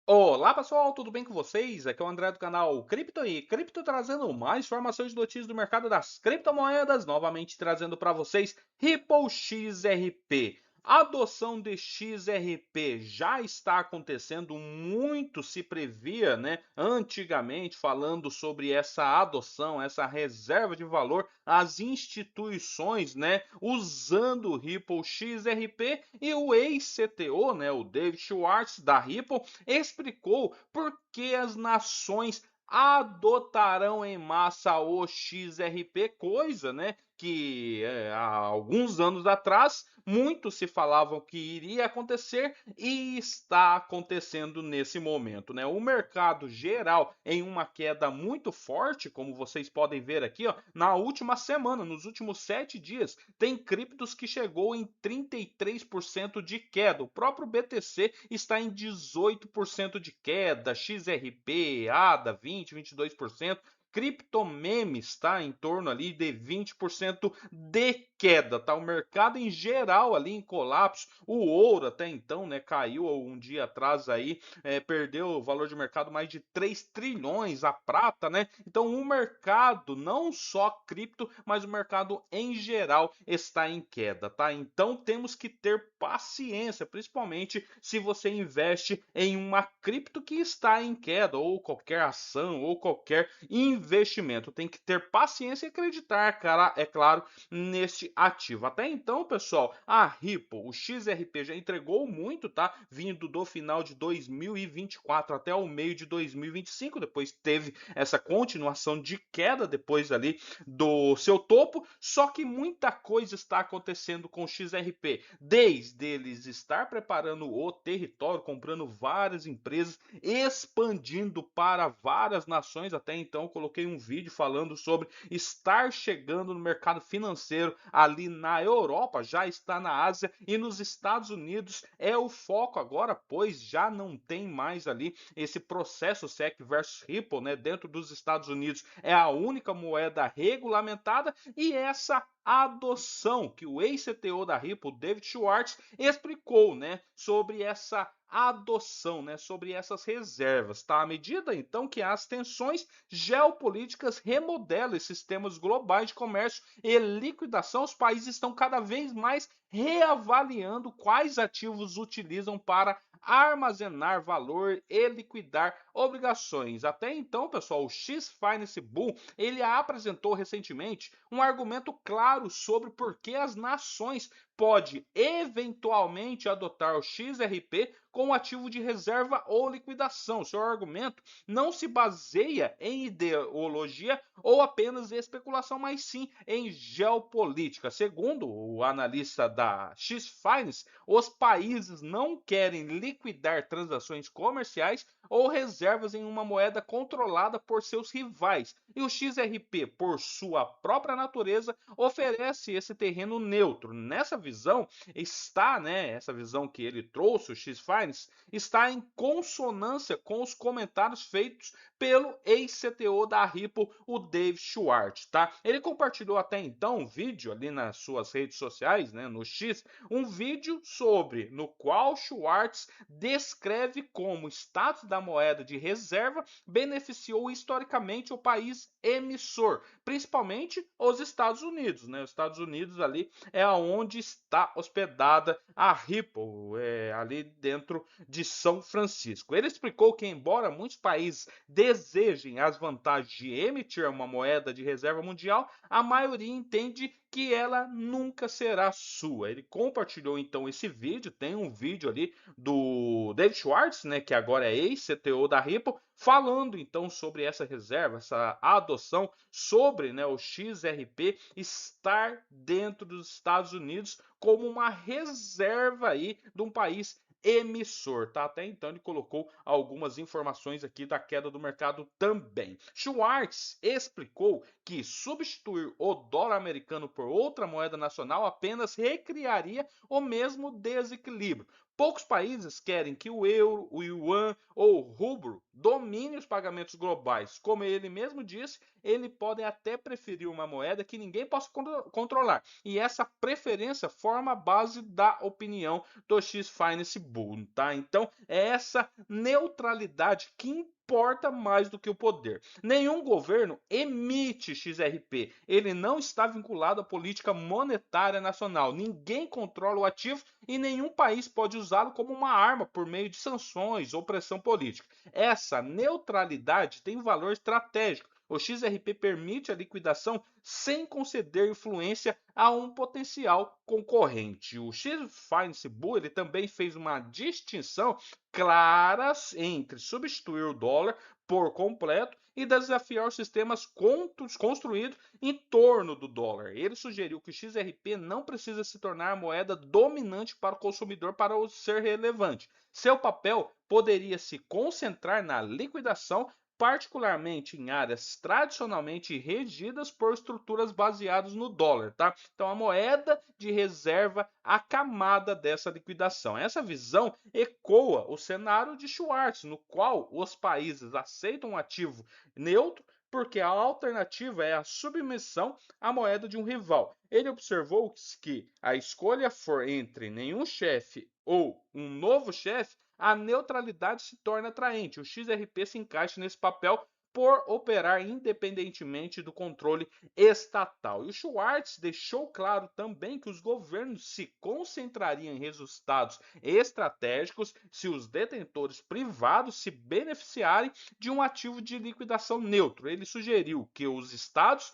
Olá pessoal, tudo bem com vocês? Aqui é o André do canal Cripto e Cripto trazendo mais informações e notícias do mercado das criptomoedas, novamente trazendo para vocês Ripple XRP. A adoção de XRP já está acontecendo, muito se previa, né, antigamente, falando sobre essa adoção, essa reserva de valor, as instituições, né, usando o Ripple XRP e o ex-CTO, né, o David Schwartz da Ripple, explicou por que as nações adotarão em massa o XRP, coisa, né, que há alguns anos atrás muito se falavam que iria acontecer e está acontecendo nesse momento, né? O mercado geral em uma queda muito forte, como vocês podem ver aqui, ó, na última semana, nos últimos 7 dias, tem criptos que chegou em 33% de queda. O próprio BTC está em 18% de queda, XRP, ADA 20, 22%. Criptomemes está em torno ali de 20% de queda, tá? O mercado em geral ali em colapso. O ouro até então, né, caiu um dia atrás aí, perdeu o valor de mercado mais de 3 trilhões, a prata, né? Então o mercado, não só cripto, mas o mercado em geral está em queda, tá? Então temos que ter paciência, principalmente se você investe em uma cripto que está em queda, ou qualquer ação, ou qualquer investimento. Tem que ter paciência e acreditar, cara, é claro, neste ativo. Até então, pessoal, a Ripple, o XRP já entregou muito, tá? Vindo do final de 2024 até o meio de 2025, depois teve essa continuação de queda depois ali do seu topo, só que muita coisa está acontecendo com o XRP, desde eles estar preparando o território, comprando várias empresas, expandindo para várias nações. Até então eu coloquei um vídeo falando sobre estar chegando no mercado financeiro ali na Europa, já está na Ásia e nos Estados Unidos é o foco agora, pois já não tem mais ali esse processo SEC versus Ripple, né? Dentro dos Estados Unidos é a única moeda regulamentada e essa adoção que o ex-CTO da Ripple, David Schwartz, explicou, né, sobre essa adoção, né, sobre essas reservas, tá? À medida então que as tensões geopolíticas remodelam esses sistemas globais de comércio e liquidação, os países estão cada vez mais reavaliando quais ativos utilizam para armazenar valor e liquidar obrigações. Até então, pessoal, o X-Finance Bull, ele apresentou recentemente um argumento claro sobre por que as nações podem eventualmente adotar o XRP como ativo de reserva ou liquidação. Seu argumento não se baseia em ideologia ou apenas especulação, mas sim em geopolítica. Segundo o analista da X-Finance, os países não querem liquidar transações comerciais ou reservas em uma moeda controlada por seus rivais. E o XRP, por sua própria natureza, oferece esse terreno neutro. Nessa visão está, né, essa visão que ele trouxe, o X-Finance, está em consonância com os comentários feitos pelo ex-CTO da Ripple, o Dave Schwartz, tá? Ele compartilhou até então um vídeo ali nas suas redes sociais, né, no X, um vídeo sobre no qual Schwartz descreve como o status da moeda de reserva beneficiou historicamente o país emissor, principalmente os Estados Unidos, né? Os Estados Unidos ali é onde está hospedada a Ripple, ali dentro de São Francisco. Ele explicou que, embora muitos países desejem as vantagens de emitir uma moeda de reserva mundial, a maioria entende que ela nunca será sua. Ele compartilhou então esse vídeo, tem um vídeo ali do David Schwartz, né, que agora é ex-CTO da Ripple, falando então sobre essa reserva, essa adoção, sobre, né, o XRP estar dentro dos Estados Unidos como uma reserva aí de um país emissor, tá? Até então ele colocou algumas informações aqui da queda do mercado também. Schwartz explicou que substituir o dólar americano por outra moeda nacional apenas recriaria o mesmo desequilíbrio. Poucos países querem que o euro, o yuan ou o rublo domine os pagamentos globais. Como ele mesmo disse, eles podem até preferir uma moeda que ninguém possa controlar. E essa preferência forma a base da opinião do X-Finance Bull, tá? Então, é essa neutralidade que importa mais do que o poder. Nenhum governo emite XRP. Ele não está vinculado à política monetária nacional. Ninguém controla o ativo e nenhum país pode usá-lo como uma arma por meio de sanções ou pressão política. Essa neutralidade tem valor estratégico. O XRP permite a liquidação sem conceder influência a um potencial concorrente. O X-Finance Bull ele também fez uma distinção clara entre substituir o dólar por completo e desafiar os sistemas construídos em torno do dólar. Ele sugeriu que o XRP não precisa se tornar a moeda dominante para o consumidor para ser relevante. Seu papel poderia se concentrar na liquidação, particularmente em áreas tradicionalmente regidas por estruturas baseadas no dólar, tá? Então a moeda de reserva a camada dessa liquidação. Essa visão ecoa o cenário de Schwartz, no qual os países aceitam um ativo neutro porque a alternativa é a submissão à moeda de um rival. Ele observou que a escolha for entre nenhum chefe ou um novo chefe, a neutralidade se torna atraente. O XRP se encaixa nesse papel por operar independentemente do controle estatal. E o Schwartz deixou claro também que os governos se concentrariam em resultados estratégicos se os detentores privados se beneficiarem de um ativo de liquidação neutro. Ele sugeriu que os estados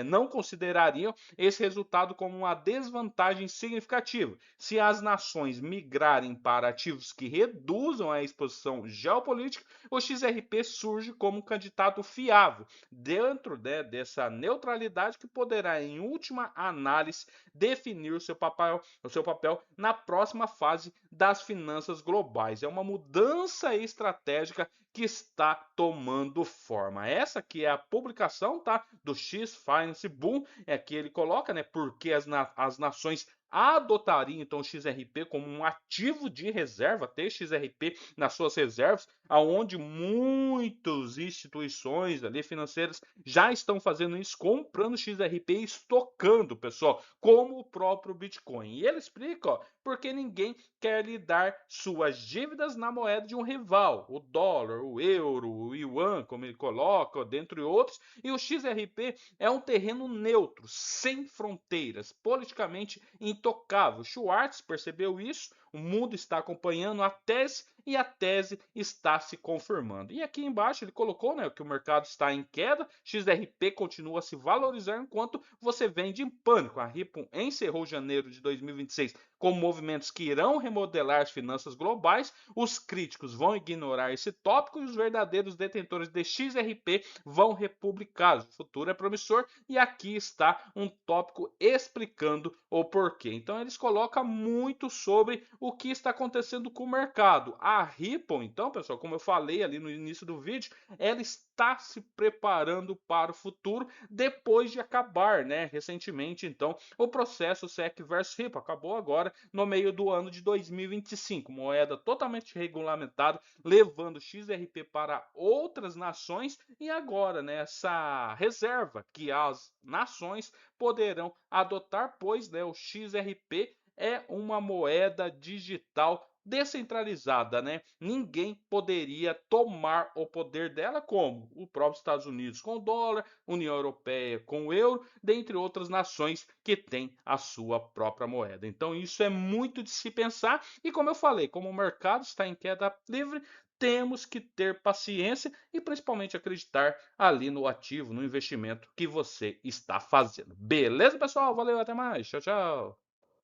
não considerariam esse resultado como uma desvantagem significativa. Se as nações migrarem para ativos que reduzam a exposição geopolítica, o XRP surge como um candidato fiável dentro dessa neutralidade que poderá, em última análise, definir o seu papel na próxima fase das finanças globais. É uma mudança estratégica que está tomando forma. Essa que é a publicação, tá, do X-Finance Boom, é que ele coloca, né, porque as nações adotariam então o XRP como um ativo de reserva, ter XRP nas suas reservas, aonde muitas instituições ali financeiras já estão fazendo isso, comprando XRP e estocando, pessoal, como o próprio Bitcoin. E ele explica, ó, porque ninguém quer lhe dar suas dívidas na moeda de um rival, o dólar, o euro, o yuan, como ele coloca, dentre outros, e o XRP é um terreno neutro, sem fronteiras, politicamente intocável. Schwartz percebeu isso, o mundo está acompanhando a tese e a tese está se confirmando. E aqui embaixo ele colocou, né, que o mercado está em queda, XRP continua a se valorizar enquanto você vende em pânico. A Ripple encerrou janeiro de 2026 com movimentos que irão remodelar as finanças globais. Os críticos vão ignorar esse tópico e os verdadeiros detentores de XRP vão republicar. O futuro é promissor e aqui está um tópico explicando o porquê. Então eles colocam muito sobre o que está acontecendo com o mercado. A Ripple, então, pessoal, como eu falei ali no início do vídeo, ela está se preparando para o futuro depois de acabar, né, recentemente, então, o processo SEC versus Ripple. Acabou agora no meio do ano de 2025. Moeda totalmente regulamentada, levando XRP para outras nações e agora, né, essa reserva que as nações poderão adotar, pois, né, o XRP é uma moeda digital descentralizada, né? Ninguém poderia tomar o poder dela, como o próprio Estados Unidos com o dólar, União Europeia com o euro, dentre outras nações que têm a sua própria moeda. Então isso é muito de se pensar e, como eu falei, como o mercado está em queda livre, temos que ter paciência e principalmente acreditar ali no ativo, no investimento que você está fazendo. Beleza, pessoal? Valeu, até mais. Tchau, tchau.